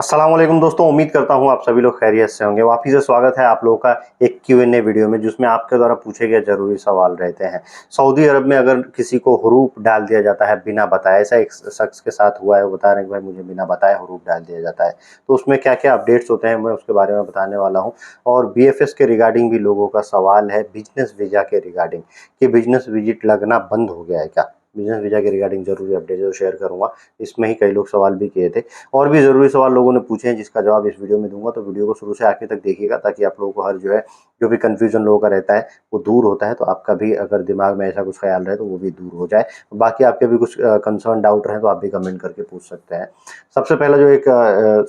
अस्सलाम वालेकुम दोस्तों, उम्मीद करता हूँ आप सभी लोग खैरियत से होंगे। वापिस से स्वागत है आप लोगों का एक Q&A वीडियो में, जिसमें आपके द्वारा पूछे गए ज़रूरी सवाल रहते हैं। सऊदी अरब में अगर किसी को हुरूफ डाल दिया जाता है बिना बताए, ऐसा एक शख्स के साथ हुआ है, वो बता रहे हैं कि भाई मुझे बिना बताए हुरूफ डाल दिया जाता है, तो उसमें क्या-क्या अपडेट्स होते हैं मैं उसके बारे में बताने वाला हूँ। और बीएफएस के रिगार्डिंग भी लोगों का सवाल है, बिज़नेस वीज़ा के रिगार्डिंग कि बिज़नेस विज़िट लगना बंद हो गया है क्या? बिज़नेस वीज़ा के रिगार्डिंग ज़रूरी अपडेट जो शेयर करूँगा। इसमें ही कई लोग सवाल भी किए थे। और भी ज़रूरी सवाल लोगों ने पूछे हैं, जिसका जवाब इस वीडियो में दूँगा, तो वीडियो को शुरू से आखिर तक देखिएगा, ताकि आप लोगों को हर जो भी कन्फ्यूज़न लोगों का रहता है वो दूर होता है। तो आपका भी अगर दिमाग में ऐसा कुछ ख़्याल रहे तो वो भी दूर हो जाए। बाकी आपके भी कुछ कंसर्न डाउट रहें तो आप भी कमेंट करके पूछ सकते हैं। सबसे पहले जो एक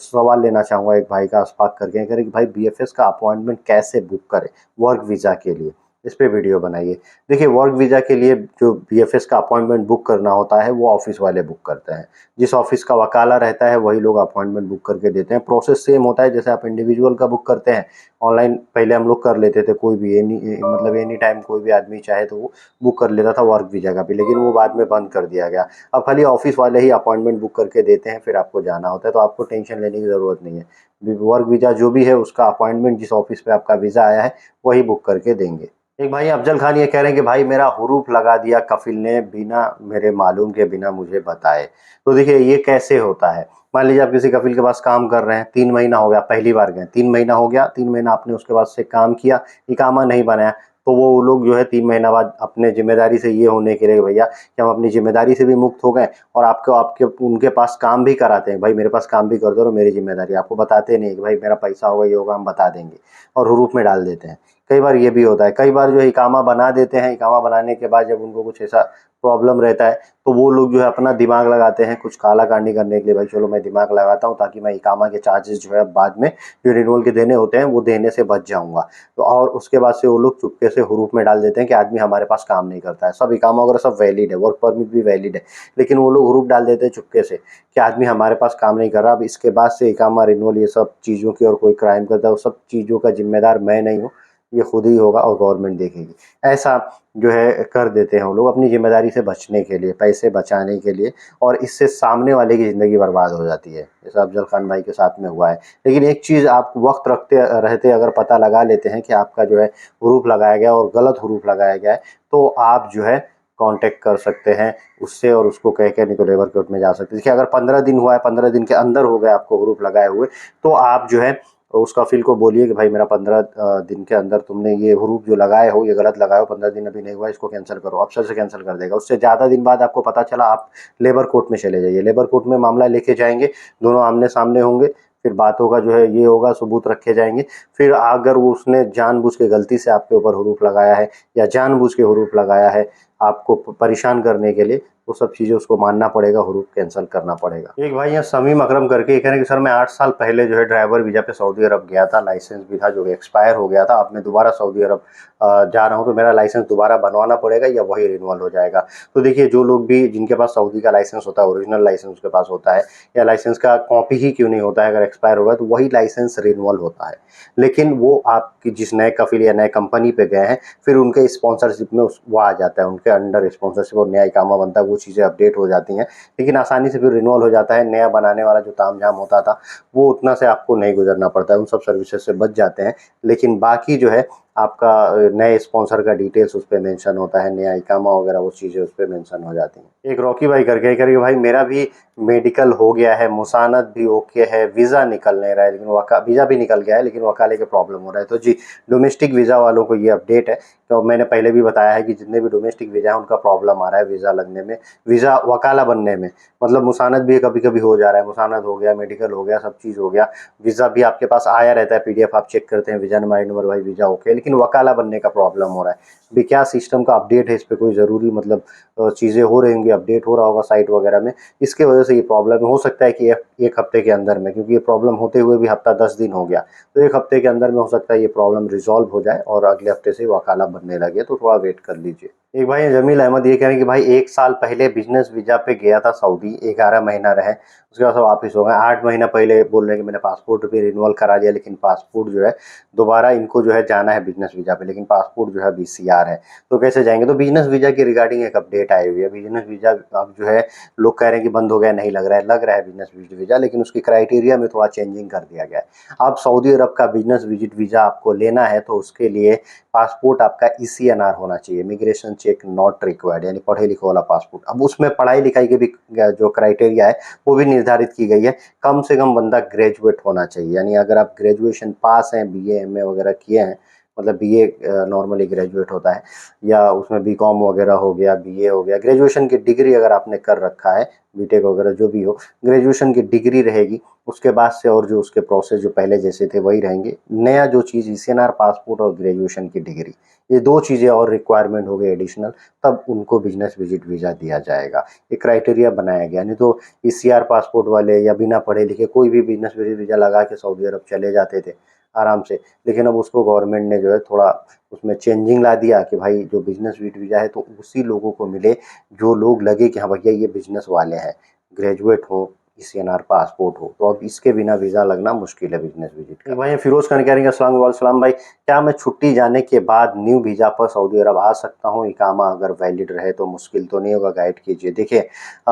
सवाल लेना चाहूँगा एक भाई का अशफाक करके, कह रहे कि भाई बीएफएस का अपॉइंटमेंट कैसे बुक करें वर्क वीज़ा के लिए? इस पे वीडियो बनाइए। देखिए, वर्क वीज़ा के लिए जो बीएफएस का अपॉइंटमेंट बुक करना होता है वो ऑफ़िस वाले बुक करते हैं। जिस ऑफिस का वकाला रहता है वही लोग अपॉइंटमेंट बुक करके देते हैं। प्रोसेस सेम होता है जैसे आप इंडिविजुअल का बुक करते हैं। ऑनलाइन पहले हम लोग कर लेते थे, कोई भी एनी टाइम कोई भी आदमी चाहे तो वो बुक कर लेता था वर्क वीज़ा का भी, लेकिन वो बाद में बंद कर दिया गया। अब खाली ऑफिस वाले ही अपॉइंटमेंट बुक करके देते हैं, फिर आपको जाना होता है, तो आपको टेंशन लेने की ज़रूरत नहीं है। वर्क वीज़ा जो भी है उसका अपॉइंटमेंट जिस ऑफिस पे आपका वीज़ा आया है वही बुक करके देंगे। एक भाई अफ़ज़ल खान ये कह रहे हैं कि भाई मेरा हुरूफ लगा दिया कफ़िल ने बिना मेरे मालूम के, बिना मुझे बताए। तो देखिए, ये कैसे होता है? मान लीजिए आप किसी कफ़िल के पास काम कर रहे हैं, 3 महीना हो गया, पहली बार गए, 3 महीना हो गया, 3 महीना आपने उसके पास से काम किया, इकामा नहीं बनाया, तो वो लोग जो है 3 महीना बाद अपने ज़िम्मेदारी से ये होने के लिए कि भैया कि हम अपनी ज़िम्मेदारी से भी मुक्त हो गए और आपको आपके उनके पास काम भी कराते हैं, भाई मेरे पास काम भी कर दो और मेरी ज़िम्मेदारी। आपको बताते नहीं कि भाई मेरा पैसा होगा, ये होगा, हम बता देंगे, और हुरूफ में डाल देते हैं। कई बार ये भी होता है, कई बार जो है इकामा बना देते हैं, इकामा बनाने के बाद जब उनको कुछ ऐसा प्रॉब्लम रहता है तो वो लोग जो है अपना दिमाग लगाते हैं कुछ काला-कानी करने के लिए, भाई चलो मैं दिमाग लगाता हूँ ताकि मैं इकामा के चार्जेज़ जो है बाद में जो रिन्यूअल के देने होते हैं वो देने से बच जाऊँगा। तो और उसके बाद से वो लोग चुपके से हुरूफ में डाल देते हैं कि आदमी हमारे पास काम नहीं करता है। सब इकामा वगैरह सब वैलिड है, वर्क परमिट भी वैलिड है, लेकिन वो लोग हुरूफ डाल देते हैं चुपके से कि आदमी हमारे पास काम नहीं कर रहा। अब इसके बाद से इकामा रिन्यूअल ये सब चीज़ों की, और कोई क्राइम करता है वो सब चीज़ों का ज़िम्मेदार मैं नहीं हूँ, ये खुद ही होगा और गवर्नमेंट देखेगी। ऐसा जो है कर देते हैं वो लोग अपनी ज़िम्मेदारी से बचने के लिए, पैसे बचाने के लिए, और इससे सामने वाले की ज़िंदगी बर्बाद हो जाती है, जैसा अफ़ज़ल खान भाई के साथ में हुआ है। लेकिन एक चीज़ आप वक़्त रखते रहते अगर पता लगा लेते हैं कि आपका जो है हुरूफ लगाया गया और गलत हुरूफ लगाया गया है, तो आप जो है कॉन्टैक्ट कर सकते हैं उससे और उसको कह के, नहीं तो लेबर कोर्ट में जा सकते हैं। देखिए, अगर 15 दिन हुआ है, 15 दिन के अंदर हो गए आपको हुरूफ लगाए हुए, तो आप जो है उस कफ़िल को बोलिए कि भाई मेरा 15 दिन के अंदर तुमने ये हुरूफ जो लगाए हो ये गलत लगाए हो, 15 दिन अभी नहीं हुआ, इसको कैंसिल करो। अफ़सर से कैंसिल कर देगा। उससे ज़्यादा दिन बाद आपको पता चला, आप लेबर कोर्ट में चले जाइए। लेबर कोर्ट में मामला लेके जाएँगे, दोनों आमने-सामने होंगे, फिर बातों का जो है ये होगा, सबूत रखे जाएँगे। फिर अगर वो उसने जानबूझ के गलती से आपके ऊपर हुरूफ लगाया है या जानबूझ के हुरूफ लगाया है आपको परेशान करने के लिए, वो सब चीज़ें उसको मानना पड़ेगा, हुरूफ कैंसिल करना पड़ेगा। एक भाई यहाँ समीम अकरम करके ये कह रहे हैं कि सर मैं 8 साल पहले जो है ड्राइवर वीज़ा पे सऊदी अरब गया था, लाइसेंस भी था जो एक्सपायर हो गया था। अब मैं दोबारा सऊदी अरब जा रहा हूँ, तो मेरा लाइसेंस दोबारा बनवाना पड़ेगा या वही रिन्यूअल हो जाएगा? तो देखिए, जो लोग भी जिनके पास सऊदी का लाइसेंस होता है, ओरिजिनल लाइसेंस उसके पास होता है, या लाइसेंस का कॉपी ही क्यों नहीं होता है, अगर एक्सपायर होगा तो वही लाइसेंस रिन्यूअल होता है। लेकिन वो आपकी जिस नए कफ़िल या नए कंपनी पे गए हैं, फिर उनके स्पॉन्सरशिप में वो आ जाता है, उनके अंडर स्पॉन्सरशिप और नया इकामा बनता है, वो चीज़ें अपडेट हो जाती हैं, लेकिन आसानी से फिर रिन्यूअल हो जाता है। नया बनाने वाला जो तामझाम होता था वो उतना से आपको नहीं गुजरना पड़ता है, उन सब सर्विसेज से बच जाते हैं। लेकिन बाकी जो है आपका नए स्पॉन्सर का डिटेल्स उस पे मेंशन होता है, नया इकामा वगैरह वो चीज़ें उस पे मेंशन हो जाती हैं। एक रॉकी भाई करके कह रही है, भाई मेरा भी मेडिकल हो गया है, मुसानद भी ओके है, वीज़ा निकल नहीं रहा है, लेकिन वीज़ा भी निकल गया है लेकिन वकाले के प्रॉब्लम हो रहा है। तो जी, डोमेस्टिक वीज़ा वालों को ये अपडेट है। तो मैंने पहले भी बताया है कि जितने भी डोमेस्टिक वीज़ा हैं उनका प्रॉब्लम आ रहा है वीज़ा लगने में, वीज़ा वकाला बनने में। मतलब मुसानद भी कभी-कभी हो जा रहा है, मुसानद हो गया, मेडिकल हो गया, सब चीज़ हो गया। वीज़ा भी आपके पास आया रहता है, पीडीएफ आप चेक करते हैं, वीज़ा नंबर, आई नंबर, भाई वीज़ा ओके है, लेकिन वकाला बनने का प्रॉब्लम हो रहा है। अभी क्या सिस्टम का अपडेट है, इस पे कोई ज़रूरी मतलब चीज़ें हो रही होंगी, अपडेट हो रहा होगा साइट वगैरह में, इसके वजह से ये प्रॉब्लम हो सकता है कि 1 हफ्ते के अंदर में, क्योंकि ये प्रॉब्लम होते हुए भी हफ्ता 10 दिन हो गया, तो 1 हफ्ते के अंदर में हो सकता है ये प्रॉब्लम रिज़ॉल्व हो जाए और अगले हफ्ते से वकाला बनने लगे, तो थोड़ा वेट कर लीजिए। एक भाई हैं जमील अहमद, ये कह रहे हैं कि भाई 1 साल पहले बिज़नेस वीज़ा पे गया था सऊदी, 11 महीना रहे, उसके बाद से वापस हो गए। 8 महीना पहले बोल रहे हैं कि मैंने पासपोर्ट भी रिन्यूअल करा दिया, लेकिन पासपोर्ट जो है दोबारा इनको जो है जाना है बिज़नेस वीज़ा पे, लेकिन पासपोर्ट जो है बीसीआर है, तो कैसे जाएँगे? तो बिज़नेस वीज़ा की रिगार्डिंग एक अपडेट आई हुई है। बिज़नेस वीज़ा अब जो है लोग कह रहे हैं कि बंद हो गया, नहीं लग रहा है बिज़नेस वीज़ा, लेकिन उसकी क्राइटेरिया में थोड़ा चेंजिंग कर दिया गया है। अब सऊदी अरब का बिज़नेस विज़िट वीज़ा आपको लेना है तो उसके लिए पासपोर्ट आपका ईसीएनआर होना चाहिए, इमिग्रेशन चेक नॉट रिक्वायर्ड, यानी पढ़े लिखे वाला पासपोर्ट। अब उसमें पढ़ाई लिखाई के भी जो क्राइटेरिया है वो भी निर्धारित की गई है। कम से कम बंदा ग्रेजुएट होना चाहिए, यानी अगर आप ग्रेजुएशन पास हैं, बीए एमए वगैरह किए हैं, मतलब बीए नॉर्मली ग्रेजुएट होता है, या उसमें बीकॉम वगैरह हो गया, बीए हो गया, ग्रेजुएशन की डिग्री अगर आपने कर रखा है, बीटेक वगैरह जो भी हो, ग्रेजुएशन की डिग्री रहेगी। उसके बाद से और जो उसके प्रोसेस जो पहले जैसे थे वही रहेंगे। नया जो चीज़ ईसीएनआर पासपोर्ट और ग्रेजुएशन की डिग्री, ये 2 चीज़ें और रिक्वायरमेंट हो गई एडिशनल, तब उनको बिज़नेस विज़िट वीज़ा दिया जाएगा। ये क्राइटेरिया बनाया गया, नहीं तो ईसीआर पासपोर्ट वाले या बिना पढ़े लिखे कोई भी बिज़नेस विज़िट वीज़ा लगा के सऊदी अरब चले जाते थे आराम से। लेकिन अब उसको गवर्नमेंट ने जो है थोड़ा उसमें चेंजिंग ला दिया कि भाई जो बिज़नेस विज़िट वीज़ा है तो उसी लोगों को मिले जो लोग लगे कि हाँ भैया ये बिज़नेस वाले हैं, ग्रेजुएट हो, ईसीएनआर पासपोर्ट हो, तो अब इसके बिना वीज़ा लगना मुश्किल है बिज़नेस विज़िट का। भाई फिरोज़ खान कह रहे हैं अस्सलाम वालेकुम भाई, क्या मैं छुट्टी जाने के बाद न्यू वीज़ा पर सऊदी अरब आ सकता हूँ? इकामा अगर वैलिड रहे तो मुश्किल तो नहीं होगा, गाइड कीजिए। देखिए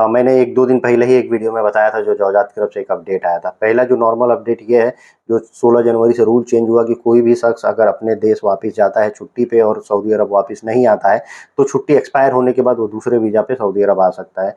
मैंने 1-2 दिन पहले ही एक वीडियो में बताया था, जो जौजात की तरफ से एक अपडेट आया था। पहला जो नॉर्मल अपडेट ये है, जो 16 जनवरी से रूल चेंज हुआ कि कोई भी शख्स अगर अपने देश वापस जाता है छुट्टी पे और सऊदी अरब वापस नहीं आता है, तो छुट्टी एक्सपायर होने के बाद वो दूसरे वीज़ा पे सऊदी अरब आ सकता है।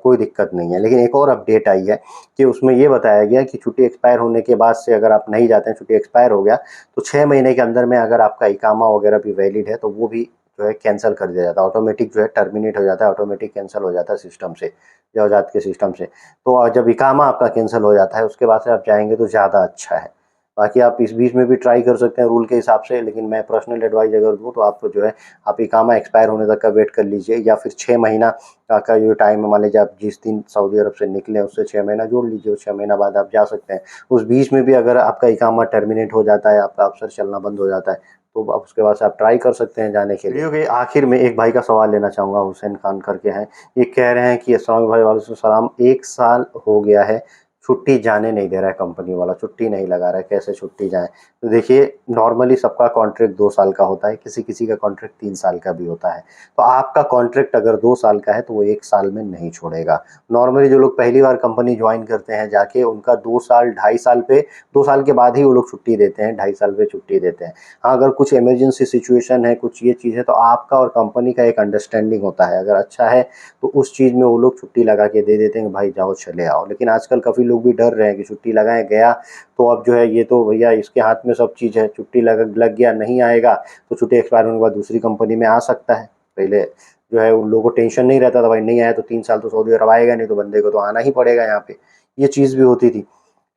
कोई दिक्कत नहीं है। लेकिन एक और अपडेट आई है कि उसमें ये बताया गया कि छुट्टी एक्सपायर होने के बाद से अगर आप नहीं जाते हैं, छुट्टी एक्सपायर हो गया, तो 6 महीने के अंदर में अगर आपका इकामा वगैरह भी वैलिड है तो वो भी जो है कैंसल कर दिया जाता है, ऑटोमेटिक जो है टर्मिनेट हो जाता है, ऑटोमेटिक कैंसल हो जाता है सिस्टम से, जवजात के सिस्टम से। तो जब इकामा आपका कैंसल हो जाता है उसके बाद से आप जाएंगे तो ज़्यादा अच्छा है। बाकी आप इस बीच में भी ट्राई कर सकते हैं रूल के हिसाब से, लेकिन मैं पर्सनल एडवाइस अगर दूँ तो आप जो है आप इकामा एक्सपायर होने तक का वेट कर लीजिए, या फिर 6 महीना का जो टाइम है, मान लीजिए आप जिस दिन सऊदी अरब से निकले उससे 6 महीना जोड़ लीजिए, उस 6 महीना बाद आप जा सकते हैं। उस बीच में भी अगर आपका इकामा टर्मिनेट हो जाता है, आपका अफसर चलना बंद हो जाता है, तो आप उसके बाद से आप ट्राई कर सकते हैं जाने के लिए। वीडियो के आखिर में एक भाई का सवाल लेना चाहूँगा, हुसैन खान करके हैं। ये कह रहे हैं कि अस्सलाम भाई वालेकुम सलाम, 1 साल हो गया है छुट्टी जाने नहीं दे रहा है, कंपनी वाला छुट्टी नहीं लगा रहा है, कैसे छुट्टी जाएँ? तो देखिए नॉर्मली सबका कॉन्ट्रैक्ट 2 साल का होता है, किसी-किसी का कॉन्ट्रैक्ट 3 साल का भी होता है। तो आपका कॉन्ट्रैक्ट अगर 2 साल का है तो वो 1 साल में नहीं छोड़ेगा। नॉर्मली जो लोग पहली बार कंपनी जॉइन करते हैं जाके, उनका 2 साल, ढाई साल पे, 2 साल के बाद ही वो लोग छुट्टी देते हैं, ढाई साल पे छुट्टी देते हैं। हाँ, अगर कुछ इमरजेंसी सिचुएशन है, कुछ ये चीज़ है, तो आपका और कंपनी का एक अंडरस्टैंडिंग होता है। अगर अच्छा है तो उस चीज़ में वो लोग छुट्टी लगा के दे देते हैं कि भाई जाओ चले आओ। लेकिन आजकल काफ़ी लोग भी डर रहे हैं कि छुट्टी लगाए गया तो अब जो है ये तो भैया इसके हाथ में सब चीज़ है, छुट्टी लग गया, नहीं आएगा तो छुट्टी एक्सपायर होने के बाद दूसरी कंपनी में आ सकता है। पहले जो है उन लोगों को टेंशन नहीं रहता था, भाई नहीं आया तो 3 साल तो सऊदी अरब आएगा नहीं, तो बंदे को तो आना ही पड़ेगा यहाँ पे। ये चीज़ भी होती थी।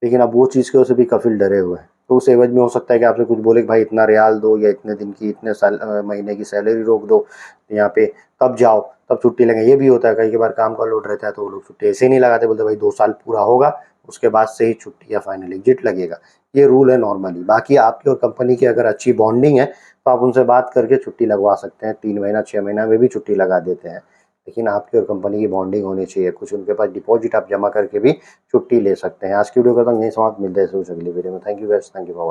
लेकिन अब वो चीज़ की वजह से भी कफ़िल डरे हुए हैं। तो उस एवज में हो सकता है कि आपसे कुछ बोले कि भाई इतना रियाल दो, या इतने दिन की, इतने साल महीने की सैलरी रोक दो यहाँ पे, तब जाओ, तब छुट्टी लेंगे। ये भी होता है, कई बार काम का लोड रहता है तो वो लोग छुट्टी ऐसे ही नहीं लगाते, बोलते भाई 2 साल पूरा होगा उसके बाद से ही छुट्टी या फाइनल एग्जिट लगेगा। ये रूल है नॉर्मली। बाकी आपकी और कंपनी की अगर अच्छी बॉन्डिंग है तो आप उनसे बात करके छुट्टी लगवा सकते हैं। 3 महीना, 6 महीना में भी छुट्टी लगा देते हैं। लेकिन आपकी और कंपनी की बॉन्डिंग होनी चाहिए। कुछ उनके पास डिपॉजिट आप जमा करके भी छुट्टी ले सकते हैं। आज की वीडियो खत्म, यहीं समाप्त। मिलते हैं अगली वीडियो में। Thank you guys, thank you for